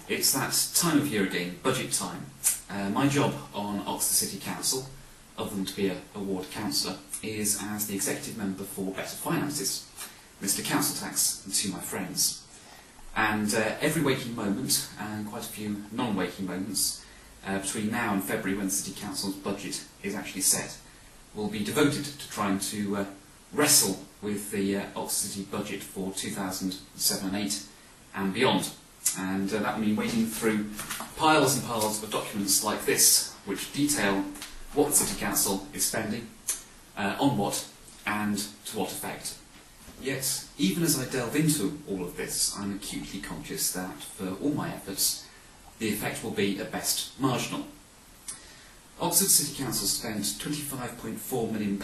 It's that time of year again, budget time. My job on Oxford City Council, other than to be a ward councillor, is as the executive member for Better Finances, Mr Council Tax, and to my friends. And every waking moment, and quite a few non-waking moments, between now and February, when the City Council's budget is actually set, will be devoted to trying to wrestle with the Oxford City budget for 2007 and 8 and beyond. And that will mean wading through piles and piles of documents like this, which detail what the City Council is spending, on what, and to what effect. Yet, even as I delve into all of this, I'm acutely conscious that for all my efforts, the effect will be at best marginal. Oxford City Council spent £25.4 million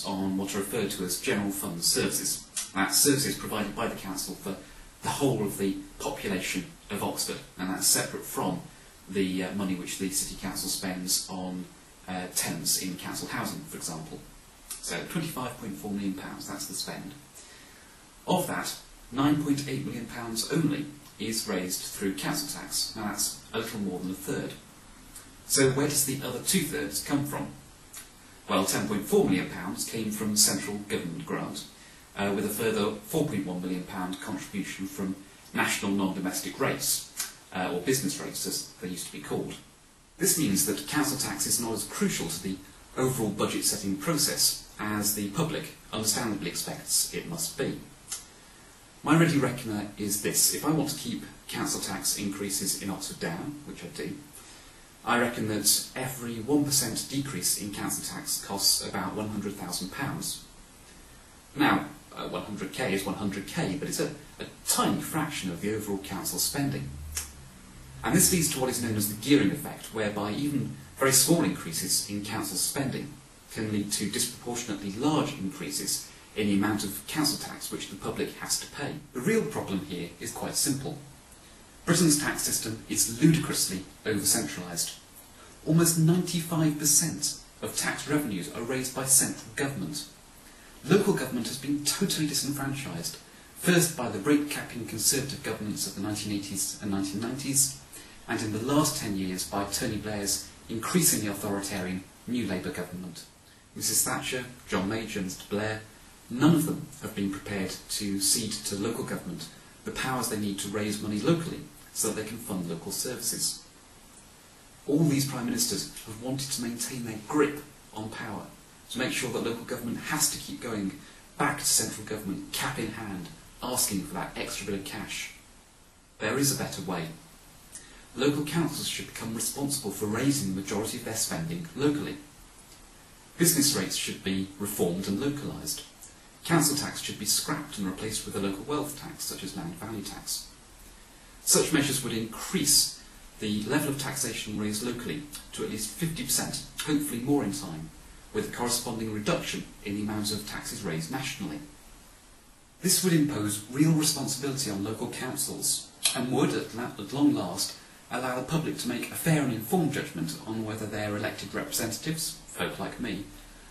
on what are referred to as general fund services. That's services provided by the Council for the whole of the population of Oxford, and that's separate from the money which the City Council spends on tenants in council housing, for example. So £25.4 million, that's the spend. Of that, £9.8 million only is raised through council tax. Now that's a little more than a third. So where does the other two-thirds come from? Well, £10.4 million came from central government grant, with a further £4.1 million contribution from national non-domestic rates, or business rates as they used to be called. This means that council tax is not as crucial to the overall budget setting process as the public understandably expects it must be. My ready reckoner is this: if I want to keep council tax increases in Oxford down, which I do, I reckon that every 1% decrease in council tax costs about £100,000. Now, 100k is 100k, but it's a tiny fraction of the overall council spending. And this leads to what is known as the gearing effect, whereby even very small increases in council spending can lead to disproportionately large increases in the amount of council tax which the public has to pay. The real problem here is quite simple. Britain's tax system is ludicrously over-centralised. Almost 95% of tax revenues are raised by central government. Local government has been totally disenfranchised, first by the rate-capping Conservative governments of the 1980s and 1990s, and in the last 10 years by Tony Blair's increasingly authoritarian New Labour government. Mrs Thatcher, John Major, Mr Blair, none of them have been prepared to cede to local government the powers they need to raise money locally so that they can fund local services. All these Prime Ministers have wanted to maintain their grip on power, to make sure that local government has to keep going back to central government, cap in hand, asking for that extra bit of cash. There is a better way. Local councils should become responsible for raising the majority of their spending locally. Business rates should be reformed and localised. Council tax should be scrapped and replaced with a local wealth tax, such as land value tax. Such measures would increase the level of taxation raised locally to at least 50%, hopefully more in time, with a corresponding reduction in the amount of taxes raised nationally. This would impose real responsibility on local councils, and would, at long last, allow the public to make a fair and informed judgment on whether their elected representatives, folk like me,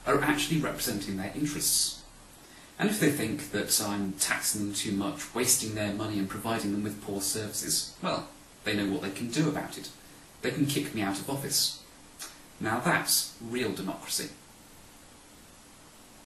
are actually representing their interests. And if they think that I'm taxing them too much, wasting their money and providing them with poor services, well, they know what they can do about it. They can kick me out of office. Now that's real democracy.